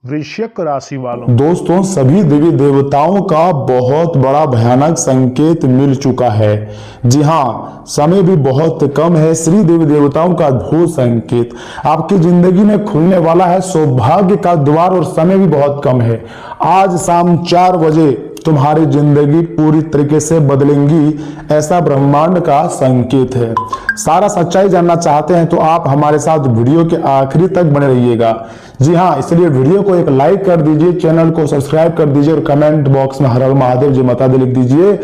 वृश्चिक राशि वालों, दोस्तों सभी देवी देवताओं का बहुत बड़ा भयानक संकेत मिल चुका है। जी हाँ, समय भी बहुत कम है। श्री देवी देवताओं का अद्भुत संकेत आपकी जिंदगी में खुलने वाला है। सौभाग्य का द्वार और समय भी बहुत कम है। आज शाम 4 बजे तुम्हारी जिंदगी पूरी तरीके से बदलेंगी, ऐसा ब्रह्मांड का संकेत है। सारा सच्चाई जानना चाहते हैं तो आप हमारे साथ वीडियो के आखिरी तक बने रहिएगा। जी हाँ, इसलिए वीडियो को एक लाइक कर दीजिए, चैनल को सब्सक्राइब कर दीजिए और कमेंट बॉक्स में हर हर महादेव जी माता दी लिख दीजिए।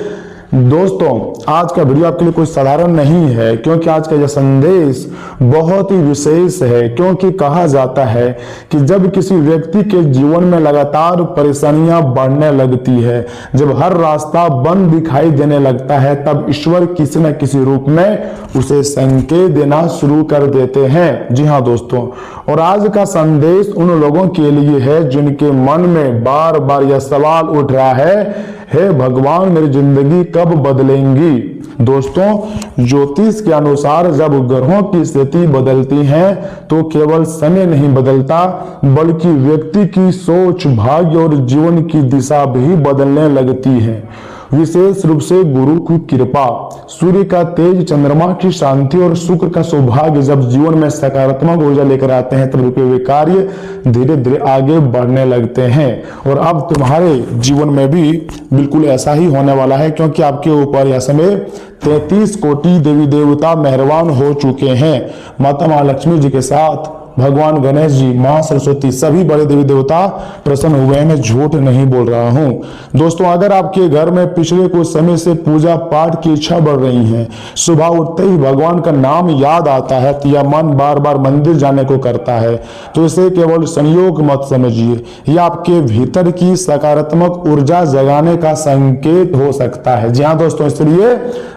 दोस्तों आज का वीडियो आपके लिए कोई साधारण नहीं है, क्योंकि आज का यह संदेश बहुत ही विशेष है। क्योंकि कहा जाता है कि जब किसी व्यक्ति के जीवन में लगातार परेशानियां बढ़ने लगती है, जब हर रास्ता बंद दिखाई देने लगता है, तब ईश्वर किसी न किसी रूप में उसे संकेत देना शुरू कर देते हैं। जी हाँ दोस्तों, और आज का संदेश उन लोगों के लिए है जिनके मन में बार बार यह सवाल उठ रहा है, हे भगवान मेरी जिंदगी कब बदलेंगी। दोस्तों ज्योतिष के अनुसार जब ग्रहों की स्थिति बदलती है तो केवल समय नहीं बदलता, बल्कि व्यक्ति की सोच, भाग्य और जीवन की दिशा भी बदलने लगती है। विशेष रूप से गुरु की कृपा, सूर्य का तेज, चंद्रमा की शांति और शुक्र का सौभाग्य जब जीवन में सकारात्मक ऊर्जा लेकर आते हैं तब वे कार्य धीरे धीरे आगे बढ़ने लगते हैं। और अब तुम्हारे जीवन में भी बिल्कुल ऐसा ही होने वाला है, क्योंकि आपके ऊपर यह समय 33 कोटि देवी देवता मेहरबान हो चुके हैं। माता महालक्ष्मी जी के साथ भगवान गणेश जी, मां सरस्वती, सभी बड़े देवी देवता प्रसन्न हुए हैं। मैं झूठ नहीं बोल रहा हूं। दोस्तों अगर आपके घर में पिछले कुछ समय से पूजा पाठ की इच्छा बढ़ रही है, सुबह उठते ही भगवान का नाम याद आता है या मन बार बार मंदिर जाने को करता है, तो इसे केवल संयोग मत समझिए। यह आपके भीतर की सकारात्मक ऊर्जा जगाने का संकेत हो सकता है। जी हाँ दोस्तों, इसलिए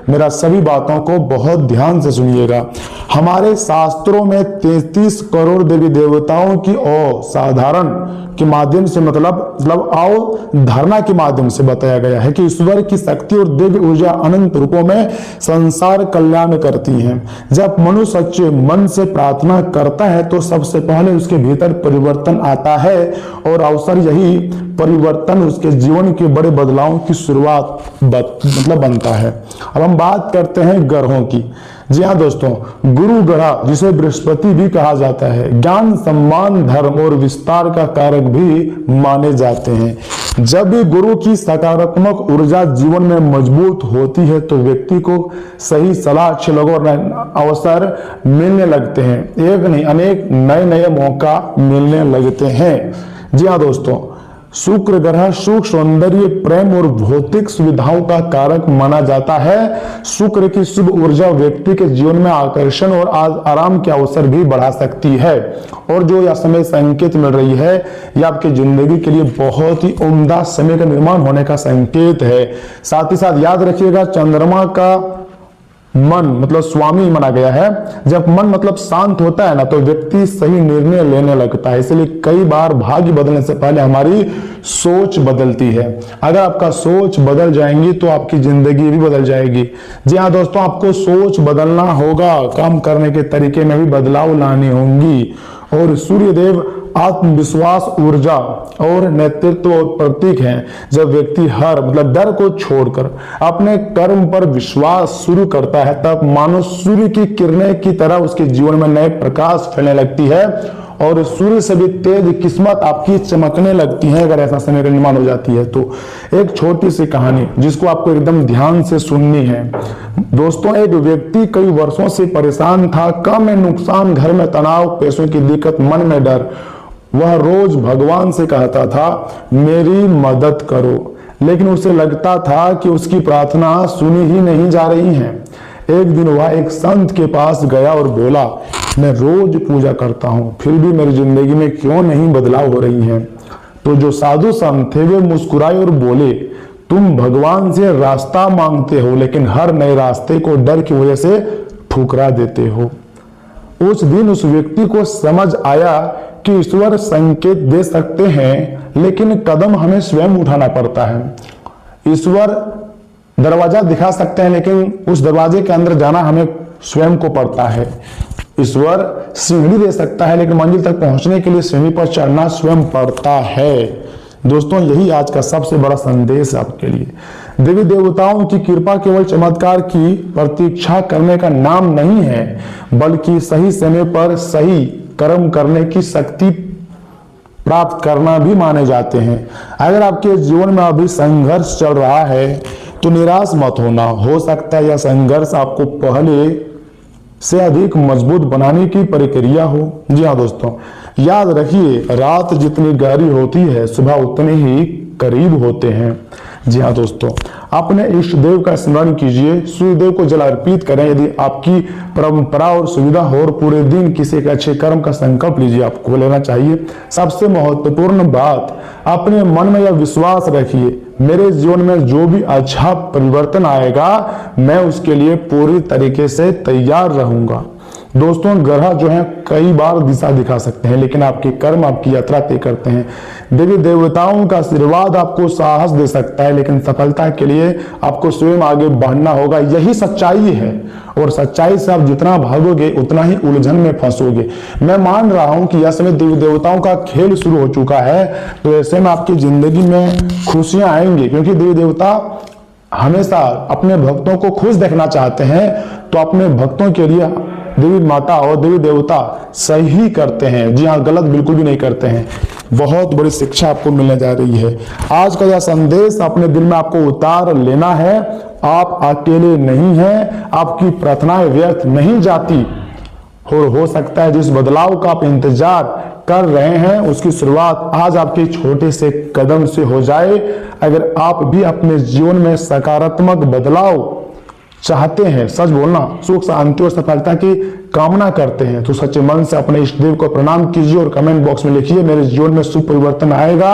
मेरा सभी बातों को बहुत ध्यान से सुनिएगा। हमारे शास्त्रों में 33 करोड़ देवी देवताओं की असाधारण के माध्यम से मतलब अवधारणा के माध्यम से बताया गया है कि ईश्वर की शक्ति और दिव्य ऊर्जा अनंत रूपों में संसार कल्याण करती हैं। जब मनुष्य सच्चे मन से प्रार्थना करता है तो सबसे पहले उसके भीतर परिवर्तन आता है, और अवसर यही परिवर्तन उसके जीवन के बड़े बदलावों की शुरुआत बनता है। अब हम बात करते हैं ग्रहों की। जी हाँ दोस्तों, गुरु ग्रह जिसे बृहस्पति भी कहा जाता है, ज्ञान, सम्मान, धर्म और विस्तार का कारक भी माने जाते हैं। जब भी गुरु की सकारात्मक ऊर्जा जीवन में मजबूत होती है तो व्यक्ति को सही सलाह, अच्छे लोगों और अवसर मिलने लगते हैं। एक नहीं अनेक नए नए मौका मिलने लगते हैं। जी हाँ दोस्तों, शुक्र ग्रह सुख, सौंदर्य, प्रेम और भौतिक सुविधाओं का कारक माना जाता है। शुक्र की शुभ ऊर्जा व्यक्ति के जीवन में आकर्षण और आराम के अवसर भी बढ़ा सकती है। और जो यह समय संकेत मिल रही है, यह आपकी जिंदगी के लिए बहुत ही उम्दा समय का निर्माण होने का संकेत है। साथ ही साथ याद रखिएगा, चंद्रमा का मन मतलब स्वामी माना गया है। जब मन मतलब शांत होता है ना, तो व्यक्ति सही निर्णय लेने लगता है। इसलिए कई बार भाग्य बदलने से पहले हमारी सोच बदलती है। अगर आपका सोच बदल जाएंगी तो आपकी जिंदगी भी बदल जाएगी। जी हाँ दोस्तों, आपको सोच बदलना होगा, काम करने के तरीके में भी बदलाव लानी होंगी। और सूर्यदेव आत्मविश्वास, ऊर्जा और नेतृत्व प्रतीक हैं। जब व्यक्ति डर को छोड़कर अपने कर्म पर विश्वास शुरू करता है, तब मानो सूर्य की किरणें की तरह उसके जीवन में नए प्रकाश फैलने लगती है और सूर्य से भी तेज किस्मत आपकी चमकने लगती है। अगर ऐसा समय का निर्माण हो जाती है तो एक छोटी सी कहानी जिसको आपको एकदम ध्यान से सुननी है। दोस्तों एक व्यक्ति कई वर्षों से परेशान था, काम में नुकसान, घर में तनाव, पैसों की दिक्कत, मन में डर। वह रोज भगवान से कहता था, मेरी मदद करो, लेकिन उसे लगता था कि उसकी प्रार्थना सुनी ही नहीं जा रही है। एक दिन वह एक संत के पास गया और बोला, मैं रोज पूजा करता हूँ, फिर भी मेरी जिंदगी में क्यों नहीं बदलाव हो रही है। तो जो साधु संत थे वे मुस्कुराए और बोले, तुम भगवान से रास्ता मांगते हो, लेकिन हर नए रास्ते को डर की वजह से ठुकरा देते हो। उस दिन उस व्यक्ति को समझ आया कि ईश्वर संकेत दे सकते हैं, लेकिन कदम हमें स्वयं उठाना पड़ता है। ईश्वर दरवाजा दिखा सकते हैं, लेकिन उस दरवाजे के अंदर जाना हमें स्वयं को पड़ता है। ईश्वर सीढ़ी दे सकता है, लेकिन मंजिल तक पहुंचने के लिए सीढ़ी पर चढ़ना स्वयं पड़ता है। दोस्तों, यही आज का सबसे बड़ा संदेश है आपके लिए। देवी देवताओं की कृपा केवल चमत्कार की प्रतीक्षा करने का नाम नहीं है, बल्कि सही समय पर सही कर्म करने की शक्ति प्राप्त करना भी माने जाते हैं। अगर आपके जीवन में अभी संघर्ष चल रहा है तो निराश मत होना। हो सकता है यह संघर्ष आपको पहले से अधिक मजबूत बनाने की प्रक्रिया हो। जी हाँ दोस्तों, याद रखिए, रात जितनी गहरी होती है सुबह उतने ही करीब होते हैं। जी हाँ दोस्तों, अपने इष्ट देव का स्मरण कीजिए, सूर्यदेव को जल अर्पित करें यदि आपकी परंपरा और सुविधा हो, और पूरे दिन किसी के अच्छे कर्म का संकल्प लीजिए, आपको लेना चाहिए। सबसे महत्वपूर्ण बात, अपने मन में यह विश्वास रखिए, मेरे जीवन में जो भी अच्छा परिवर्तन आएगा मैं उसके लिए पूरी तरीके से तैयार रहूंगा। दोस्तों, ग्रह जो है कई बार दिशा दिखा सकते हैं, लेकिन आपके कर्म आपकी यात्रा तय करते हैं। देवी देवताओं का आशीर्वाद आपको साहस दे सकता है, लेकिन सफलता के लिए आपको स्वयं आगे बढ़ना होगा। यही सच्चाई है, और सच्चाई से आप जितना भागोगे उतना ही उलझन में फंसोगे। मैं मान रहा हूं कि यह समय देवी देवताओं का खेल शुरू हो चुका है, तो ऐसे में आपकी जिंदगी में खुशियां आएंगी, क्योंकि देवी देवता हमेशा अपने भक्तों को खुश देखना चाहते हैं। तो अपने भक्तों के लिए देवी माता और देवी देवता सही करते हैं। जी हाँ, गलत बिल्कुल भी नहीं करते हैं। बहुत बड़ी शिक्षा आपको मिलने जा रही है। आज का यह संदेश अपने दिल में आपको उतार लेना है। आप अकेले नहीं हैं, आपकी प्रार्थनाएं व्यर्थ नहीं जाती, और हो सकता है जिस बदलाव का आप इंतजार कर रहे हैं उसकी शुरुआत आज आपके छोटे से कदम से हो जाए। अगर आप भी अपने जीवन में सकारात्मक बदलाव चाहते हैं, सच बोलना, सुख शांति और सफलता की कामना करते हैं, तो सच्चे मन से अपने इष्ट देव को प्रणाम कीजिए और कमेंट बॉक्स में लिखिए, मेरे जीवन में शुभ परिवर्तन आएगा,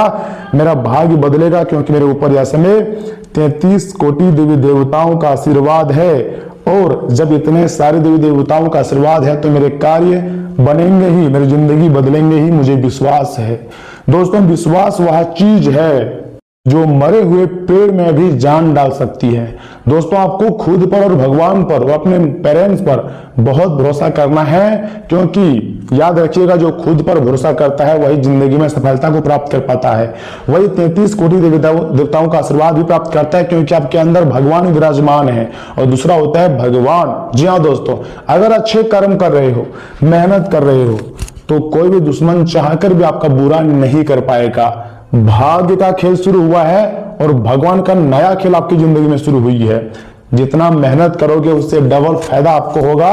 मेरा भाग्य बदलेगा, क्योंकि मेरे ऊपर यह समय 33 कोटि देवी देवताओं का आशीर्वाद है। और जब इतने सारे देवी देवताओं का आशीर्वाद है तो मेरे कार्य बनेंगे ही, मेरी जिंदगी बदलेंगे ही, मुझे विश्वास है। दोस्तों, विश्वास वह चीज है जो मरे हुए पेड़ में भी जान डाल सकती है। दोस्तों, आपको खुद पर और भगवान पर और अपने पेरेंट्स पर बहुत भरोसा करना है, क्योंकि याद रखिएगा, जो खुद पर भरोसा करता है वही जिंदगी में सफलता को प्राप्त कर पाता है। वही 33 कोटि देवताओं का आशीर्वाद भी प्राप्त करता है, क्योंकि आपके अंदर भगवान विराजमान है। और दूसरा होता है भगवान। जी हाँ दोस्तों, अगर अच्छे कर्म कर रहे हो, मेहनत कर रहे हो, तो कोई भी दुश्मन चाहकर भी आपका बुरा नहीं कर पाएगा। भाग्य का खेल शुरू हुआ है और भगवान का नया खेल आपकी जिंदगी में शुरू हुई है। जितना मेहनत करोगे उससे डबल फायदा आपको होगा।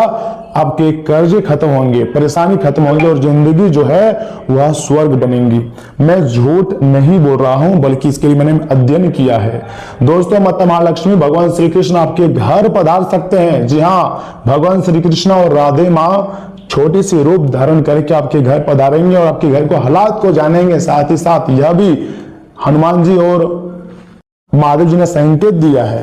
आपके कर्जे खत्म होंगे, परेशानी खत्म होंगे, और जिंदगी जो है वह स्वर्ग बनेगी। मैं झूठ नहीं बोल रहा हूं, बल्कि इसके लिए मैंने अध्ययन किया है। दोस्तों, माता महालक्ष्मी भगवान श्री कृष्ण आपके घर पधार सकते हैं। जी हाँ, भगवान श्री कृष्ण और राधे माँ छोटी सी रूप धारण करके आपके घर पधारेंगे और आपके घर को हालात को जानेंगे। साथ ही साथ यह भी हनुमान जी और महादेव जी ने संकेत दिया है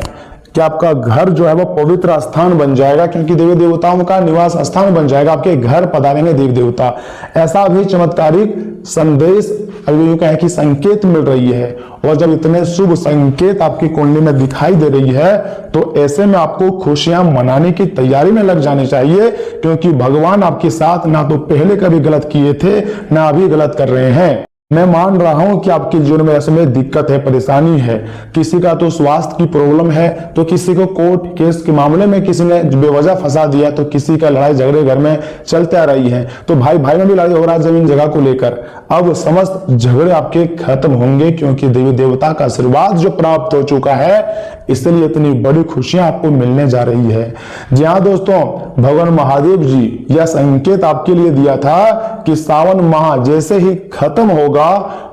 कि आपका घर जो है वो पवित्र स्थान बन जाएगा, क्योंकि देवी देवताओं का निवास स्थान बन जाएगा। आपके घर पधारेंगे देवी देवता। ऐसा भी चमत्कारिक संदेश अभी यूं कहें कि संकेत मिल रही है। और जब इतने शुभ संकेत आपकी कुंडली में दिखाई दे रही है, तो ऐसे में आपको खुशियां मनाने की तैयारी में लग जानी चाहिए, क्योंकि भगवान आपके साथ ना तो पहले कभी गलत किए थे, ना अभी गलत कर रहे हैं। मैं मान रहा हूं कि आपके जीवन में ऐसे में दिक्कत है, परेशानी है। किसी का तो स्वास्थ्य की प्रॉब्लम है, तो किसी को कोर्ट केस के मामले में किसी ने बेवजह फंसा दिया, तो किसी का लड़ाई झगड़े घर में चलते आ रही है, तो भाई भाई में भी लड़ाई हो रहा है जमीन जगह को लेकर। अब समस्त झगड़े आपके खत्म होंगे, क्योंकि देवी देवता का आशीर्वाद जो प्राप्त हो चुका है, इसलिए इतनी बड़ी खुशियां आपको मिलने जा रही है। जी हाँ दोस्तों, भगवान महादेव जी यह संकेत आपके लिए दिया था कि सावन माह जैसे ही खत्म होगा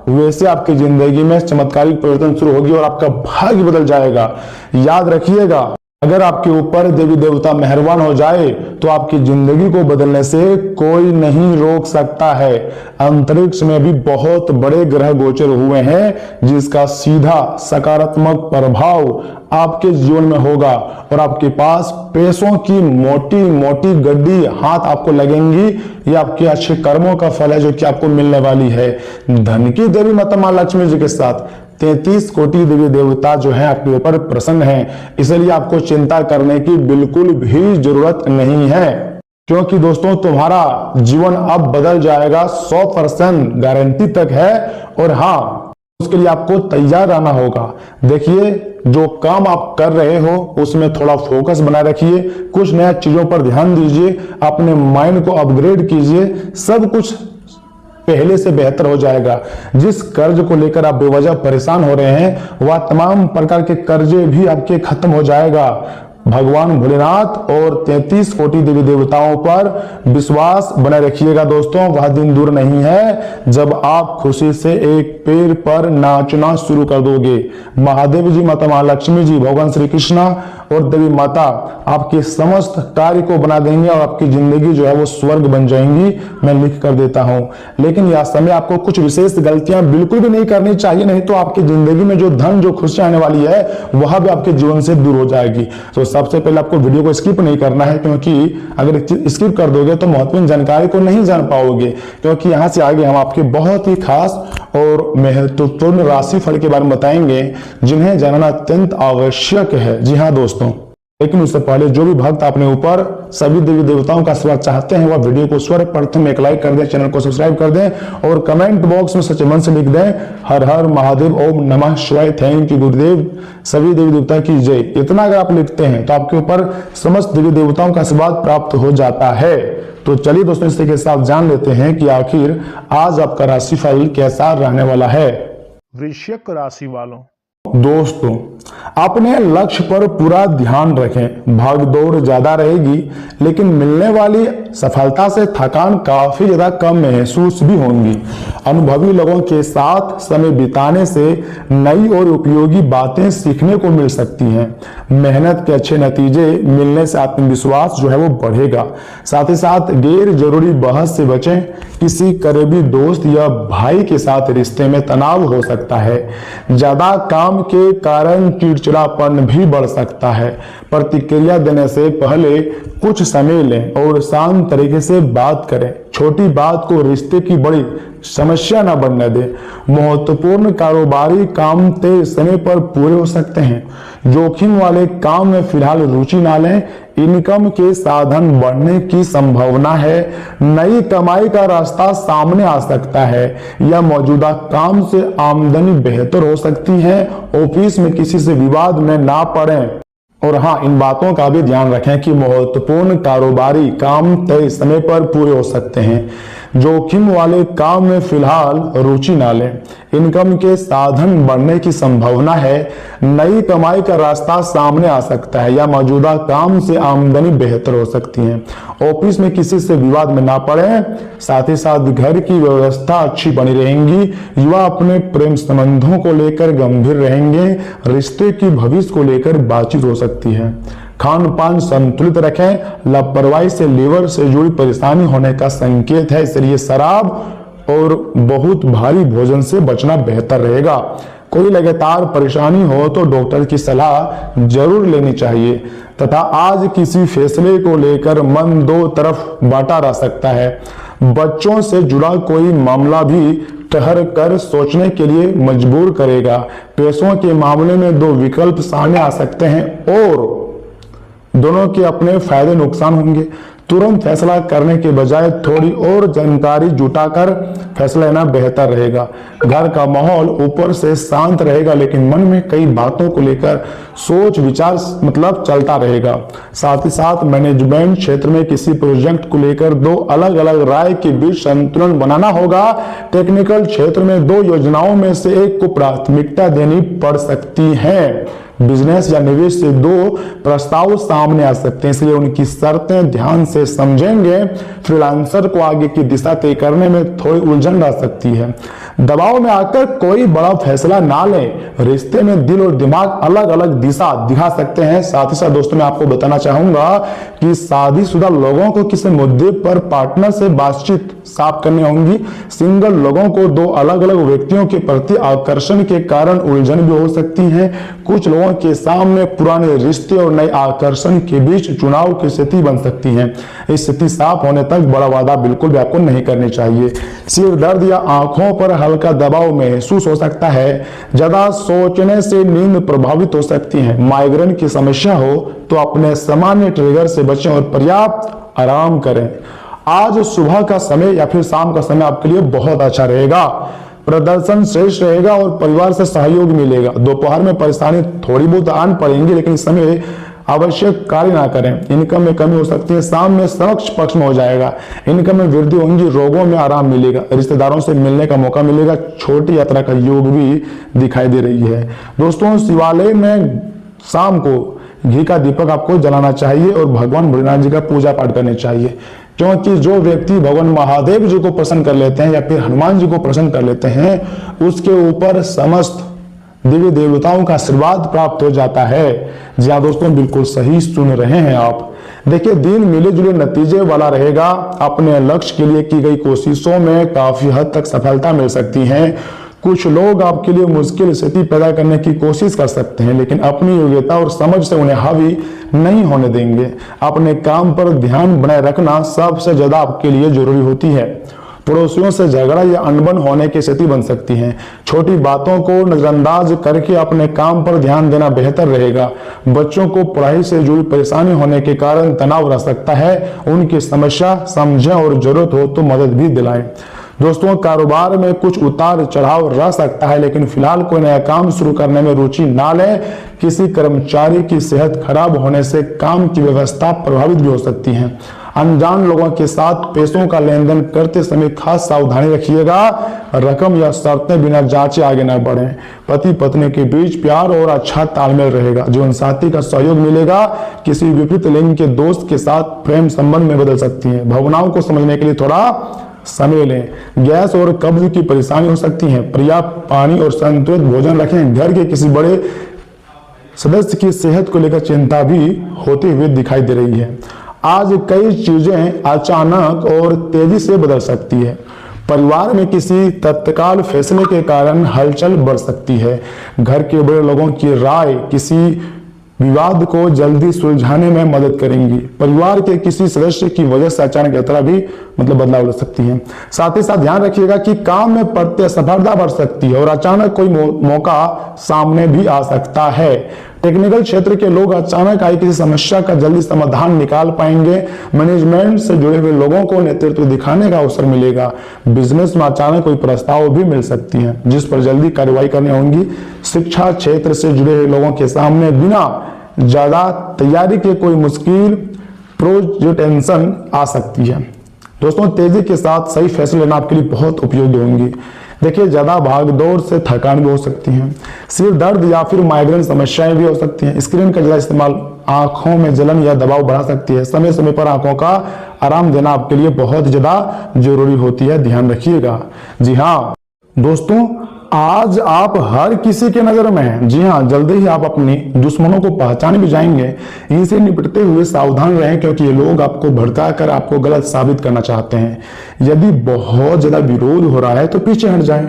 वैसे आपकी जिंदगी में चमत्कारिक परिवर्तन शुरू होगी और आपका भाग्य बदल जाएगा। याद रखिएगा, अगर आपके ऊपर देवी देवता मेहरबान हो जाए तो आपकी जिंदगी को बदलने से कोई नहीं रोक सकता है। अंतरिक्ष में भी बहुत बड़े ग्रह गोचर हुए हैं, जिसका सीधा सकारात्मक प्रभाव आपके जीवन में होगा, और आपके पास पैसों की मोटी मोटी गड्डी हाथ आपको लगेंगी। ये आपके अच्छे कर्मों का फल है जो कि आपको मिलने वाली है। धन की देवी माता महालक्ष्मी जी के साथ 33 कोटि देवी देवता जो है आपके ऊपर प्रसन्न हैं, इसलिए आपको चिंता करने की बिल्कुल भी जरूरत नहीं है। क्योंकि दोस्तों तुम्हारा जीवन अब बदल जाएगा, 100% गारंटी तक है। और हाँ, उसके लिए आपको तैयार रहना होगा। देखिए, जो काम आप कर रहे हो उसमें थोड़ा फोकस बनाए रखिए, कुछ नया चीजों पर ध्यान दीजिए, अपने माइंड को अपग्रेड कीजिए, सब कुछ पहले से बेहतर हो जाएगा। जिस कर्ज को लेकर आप बेवजह परेशान हो रहे हैं, वह तमाम प्रकार के कर्जे भी आपके खत्म हो जाएगा। भगवान भोलेनाथ और 33 कोटि देवी देवताओं पर विश्वास बनाए रखिएगा दोस्तों, वह दिन दूर नहीं है जब आप खुशी से एक पैर पर नाचना शुरू कर दोगे। महादेव जी, माता महालक्ष्मी जी, भगवान श्री कृष्णा और देवी माता आपके समस्त कार्य को बना देंगे और आपकी जिंदगी जो है वो स्वर्ग बन जाएंगी, मैं लिख कर देता हूं। लेकिन यह समय आपको कुछ विशेष गलतियां बिल्कुल भी नहीं करनी चाहिए, नहीं तो आपकी जिंदगी में जो धन, जो खुशियां आने वाली है वह भी आपके जीवन से दूर हो जाएगी। तो सबसे पहले आपको वीडियो को स्किप नहीं करना है, क्योंकि अगर स्किप कर दोगे तो महत्वपूर्ण जानकारी को नहीं जान पाओगे। क्योंकि यहां से आगे हम आपके बहुत ही खास और महत्वपूर्ण राशिफल के बारे में बताएंगे, जिन्हें जानना अत्यंत आवश्यक है। जी हाँ दोस्तों, लेकिन उससे पहले जो भी भक्त अपने ऊपर सभी देवी देवताओं का आशीर्वाद चाहते हैं, वह वीडियो को सर्वप्रथम एक लाइक कर दें, चैनल को सब्सक्राइब कर दें और कमेंट बॉक्स में सच्चे मन से लिख दें, हर हर महादेव, ओम नमः शिवाय, थैंक यू गुरुदेव, सभी देवी देवता की जय। इतना अगर आप लिखते हैं तो आपके ऊपर समस्त देवी देवताओं का आशीर्वाद प्राप्त हो जाता है। तो चलिए दोस्तों, इसी के साथ जान लेते हैं कि आखिर आज आपका राशिफल कैसा रहने वाला है। वृश्चिक राशि वालों, दोस्तों अपने लक्ष्य पर पूरा ध्यान रखें। भागदौड़ ज्यादा रहेगी, लेकिन मिलने वाली सफलता से थकान काफी ज्यादा कम महसूस भी होंगी। अनुभवी लोगों के साथ समय बिताने से नई और उपयोगी बातें सीखने को मिल सकती हैं। मेहनत के अच्छे नतीजे मिलने से आत्मविश्वास जो है वो बढ़ेगा। साथ ही साथ गैर जरूरी बहस से बचें। किसी करीबी दोस्त या भाई के साथ रिश्ते में तनाव हो सकता है। ज्यादा काम के कारण चिड़चिड़ापन भी बढ़ सकता है। प्रतिक्रिया देने से पहले कुछ समय लें और शांत तरीके से बात करें। छोटी बात को रिश्ते की बड़ी समस्या न बनने दें। महत्वपूर्ण कारोबारी काम तय समय पर पूरे हो सकते हैं। जोखिम वाले काम में फिलहाल रुचि ना लें। इनकम के साधन बढ़ने की संभावना है। नई कमाई का रास्ता सामने आ सकता है या मौजूदा काम से आमदनी बेहतर हो सकती है। ऑफिस में किसी से विवाद में ना पड़ें। और हाँ, इन बातों का भी ध्यान रखें कि महत्वपूर्ण कारोबारी काम तय समय पर पूरे हो सकते हैं। जोखिम वाले काम में फिलहाल रुचि ना लें। इनकम के साधन बढ़ने की संभावना है। नई कमाई का रास्ता सामने आ सकता है या मौजूदा काम से आमदनी बेहतर हो सकती है। ऑफिस में किसी से विवाद में ना पड़े। साथ ही साथ घर की व्यवस्था अच्छी बनी रहेंगी। युवा अपने प्रेम संबंधों को लेकर गंभीर रहेंगे। रिश्ते की भविष्य को लेकर बातचीत हो सकती है। खान पान संतुलित रखें। लापरवाही से लीवर से जुड़ी परेशानी होने का संकेत है, इसलिए शराब और बहुत भारी भोजन से बचना बेहतर रहेगा। कोई लगातार परेशानी हो तो डॉक्टर की सलाह जरूर लेनी चाहिए। तथा आज किसी फैसले को लेकर मन दो तरफ बांटा रह सकता है। बच्चों से जुड़ा कोई मामला भी ठहर कर सोचने के लिए मजबूर करेगा। पैसों के मामले में दो विकल्प सामने आ सकते हैं और दोनों के अपने फायदे नुकसान होंगे। तुरंत फैसला करने के बजाय थोड़ी और जानकारी जुटाकर फैसला लेना बेहतर रहेगा। घर का माहौल ऊपर से शांत रहेगा, लेकिन मन में कई बातों को लेकर सोच विचार चलता रहेगा। साथ ही साथ मैनेजमेंट क्षेत्र में किसी प्रोजेक्ट को लेकर दो अलग अलग राय के बीच संतुलन बनाना होगा। टेक्निकल क्षेत्र में दो योजनाओं में से एक को प्राथमिकता देनी पड़ सकती है। बिजनेस या निवेश से दो प्रस्ताव सामने आ सकते हैं, इसलिए उनकी शर्तें ध्यान से समझेंगे। फ्रीलांसर को आगे की दिशा तय करने में थोड़ी उलझन रह सकती है। दबाव में आकर कोई बड़ा फैसला ना लें। रिश्ते में दिल और दिमाग अलग अलग दिशा दिखा सकते हैं। साथ ही साथ दोस्तों, मैं आपको बताना चाहूंगा कि शादीशुदा लोगों को किसी मुद्दे पर पार्टनर से बातचीत साफ करनी होंगी। सिंगल लोगों को दो अलग अलग व्यक्तियों के प्रति आकर्षण के कारण उलझन भी हो सकती है। कुछ लोगों के सामने पुराने रिश्ते और नए आकर्षण के बीच चुनाव की स्थिति बन सकती है। इस स्थिति साफ होने तक बड़ा वादा बिल्कुल भी आपको नहीं करनी चाहिए। सिर दर्द या आंखों पर हल्का दबाव महसूस हो सकता है। ज्यादा सोचने से नींद प्रभावित हो सकती है। माइग्रेन की समस्या हो तो अपने सामान्य ट्रिगर से बचें और पर्याप्त आराम करें। आज सुबह का समय या फिर शाम का समय आपके लिए बहुत अच्छा रहेगा, प्रदर्शन श्रेष्ठ रहेगा और परिवार से सहयोग मिलेगा। दोपहर में परेशानी थोड़ी बहुत आन पड़ेंगी, लेकिन इस समय आवश्यक कार्य ना करें। इनकम में कमी हो सकती है, शाम में समक्ष पक्ष में हो जाएगा। इनकम में वृद्धि होगी, रोगों में आराम मिलेगा, रिश्तेदारों से मिलने का मौका मिलेगा, छोटी यात्रा का योग भी दिखाई दे रही है। दोस्तों, शिवालय में शाम को घी का दीपक आपको जलाना चाहिए और भगवान भोलेनाथ जी का पूजा पाठ करनी चाहिए, क्योंकि जो व्यक्ति भगवान महादेव जी को प्रसन्न कर लेते हैं या फिर हनुमान जी को प्रसन्न कर लेते हैं, उसके ऊपर समस्त देवी देवताओं का आशीर्वाद प्राप्त हो जाता है। जी हाँ दोस्तों, बिल्कुल सही सुन रहे हैं आप। देखिए, दिन मिले जुले नतीजे वाला रहेगा। अपने लक्ष्य के लिए की गई कोशिशों में काफी हद तक सफलता मिल सकती है। कुछ लोग आपके लिए मुश्किल स्थिति पैदा करने की कोशिश कर सकते हैं, लेकिन अपनी योग्यता और समझ से उन्हें हावी नहीं होने देंगे। अपने काम पर ध्यान बनाए रखना सबसे ज्यादा आपके लिए जरूरी होती है। पड़ोसियों से झगड़ा या अनबन होने की स्थिति बन सकती है। छोटी बातों को नजरअंदाज करके अपने काम पर ध्यान देना बेहतर रहेगा। बच्चों को पढ़ाई से जुड़ी परेशानी होने के कारण तनाव रह सकता है। उनकी समस्या समझें और जरूरत हो तो मदद भी दिलाएं। दोस्तों, कारोबार में कुछ उतार चढ़ाव रह सकता है, लेकिन फिलहाल कोई नया काम शुरू करने में रुचि ना लें। किसी कर्मचारी की सेहत खराब होने से काम की व्यवस्था प्रभावित भी हो सकती है। अनजान लोगों के साथ पैसों का लेन देन करते समय खास सावधानी रखिएगा। रकम या शर्तें बिना जांचे आगे न बढ़ें। पति पत्नी के बीच प्यार और अच्छा तालमेल रहेगा। जीवन साथी का सहयोग मिलेगा। किसी विपरीत लिंग के दोस्त के साथ प्रेम संबंध में बदल सकती है। भावनाओं को समझने के लिए थोड़ा समय लें। गैस और कब्ज की परेशानी हो सकती है। पर्याप्त पानी और संतुलित भोजन रखें। घर के किसी बड़े सदस्य की सेहत को लेकर चिंता भी होती हुई दिखाई दे रही है। आज कई चीजें अचानक और तेजी से बदल सकती है। परिवार में किसी तत्काल फैसले के कारण हलचल बढ़ सकती है। घर के बड़े लोगों की राय किसी विवाद को जल्दी सुलझाने में मदद करेंगी। परिवार के किसी सदस्य की वजह से अचानक यात्रा भी बदलाव हो सकती है। साथ ही साथ ध्यान रखिएगा कि काम में प्रतिस्पर्धा बढ़ सकती है और अचानक कोई मौका सामने भी आ सकता है। टेक्निकल क्षेत्र के लोग अचानक आई किसी समस्या का जल्दी समाधान निकाल पाएंगे। मैनेजमेंट से जुड़े हुए लोगों को नेतृत्व दिखाने का अवसर मिलेगा। बिजनेस में अचानक कोई प्रस्ताव भी मिल सकती है जिस पर जल्दी कार्रवाई करनी होगी। शिक्षा क्षेत्र से जुड़े हुए लोगों के सामने बिना ज्यादा तैयारी के कोई मुश्किल प्रेजेंटेशन आ सकती है। दोस्तों, तेजी के साथ सही फैसले लेना आपके लिए बहुत उपयोगी होंगी। देखिए, ज्यादा भागदौड़ से थकान भी हो सकती है। सिर दर्द या फिर माइग्रेन समस्याएं भी हो सकती हैं। स्क्रीन का ज्यादा इस्तेमाल आंखों में जलन या दबाव बढ़ा सकती है। समय समय पर आंखों का आराम देना आपके लिए बहुत ज्यादा जरूरी होती है, ध्यान रखिएगा। जी हाँ दोस्तों, आज आप हर किसी के नजर में हैं। जी हाँ, जल्दी ही आप अपने दुश्मनों को पहचान भी जाएंगे। इनसे निपटते हुए सावधान रहें, क्योंकि ये लोग आपको भड़का कर आपको गलत साबित करना चाहते हैं। यदि बहुत ज्यादा विरोध हो रहा है तो पीछे हट जाएं।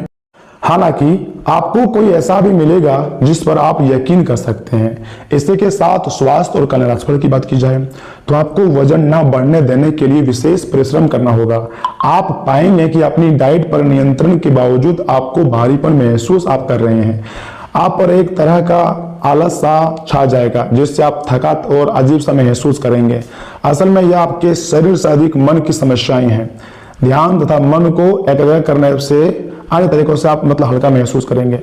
हालांकि आपको कोई ऐसा भी मिलेगा जिस पर आप यकीन कर सकते हैं। इसी के साथ स्वास्थ्य और कल्याण राशिफल की बात की जाए तो आपको वजन न बढ़ने देने के लिए विशेष परिश्रम करना होगा। आप पाएंगे कि अपनी डाइट पर नियंत्रण के बावजूद आपको भारीपन महसूस आप कर रहे हैं। आप पर एक तरह का आलस सा छा जाएगा, जिससे आप थकात और अजीब सा महसूस करेंगे। असल में यह आपके शरीर से अधिक मन की समस्याएं हैं। ध्यान तथा मन को एकाग्र करने से अन्य तरीकों से आप हल्का महसूस करेंगे।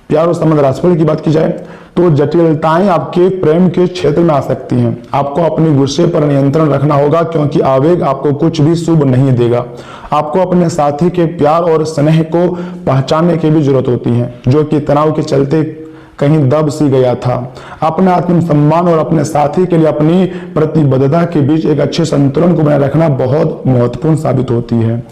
प्यार और संबंध राशिफल की बात की जाए तो जटिलताएं आपके प्रेम के क्षेत्र में आ सकती हैं। आपको अपने गुस्से पर नियंत्रण रखना होगा, क्योंकि आवेग आपको कुछ भी शुभ नहीं देगा। आपको अपने साथी के प्यार और स्नेह को पहचानने की भी जरूरत होती है, जो कि तनाव के चलते कहीं दब सी गया था। अपने आत्मसम्मान और अपने साथी के लिए अपनी प्रतिबद्धता के बीच एक अच्छे संतुलन को बनाए रखना बहुत महत्वपूर्ण साबित होती है।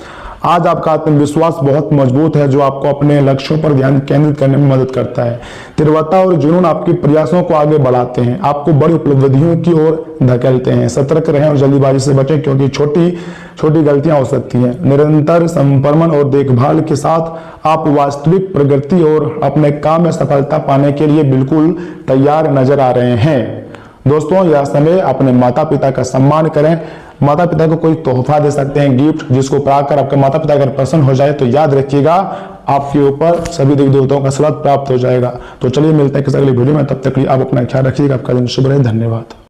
आज आपका आत्मविश्वास बहुत मजबूत है, जो आपको अपने लक्ष्यों पर ध्यान केंद्रित करने में मदद करता है। तीव्रता और जुनून आपके प्रयासों को आगे बढ़ाते हैं, आपको बड़ी उपलब्धियों की ओर धकेलते हैं। सतर्क रहें और जल्दीबाजी से बचें, क्योंकि छोटी छोटी गलतियां हो सकती हैं। निरंतर संपर्मन और देखभाल के साथ आप वास्तविक प्रगति और अपने काम में सफलता पाने के लिए बिल्कुल तैयार नजर आ रहे हैं। दोस्तों, यह समय अपने माता पिता का सम्मान करें। माता पिता को कोई तोहफा दे सकते हैं, गिफ्ट, जिसको पाकर आपके माता पिता अगर प्रसन्न हो जाए तो याद रखिएगा आपके ऊपर सभी देवी देवताओं का आशीर्वाद प्राप्त हो जाएगा। तो चलिए मिलते हैं किसी अगली वीडियो में, तब तक के लिए आप अपना ख्याल रखिएगा। आपका दिन शुभ रहे। धन्यवाद।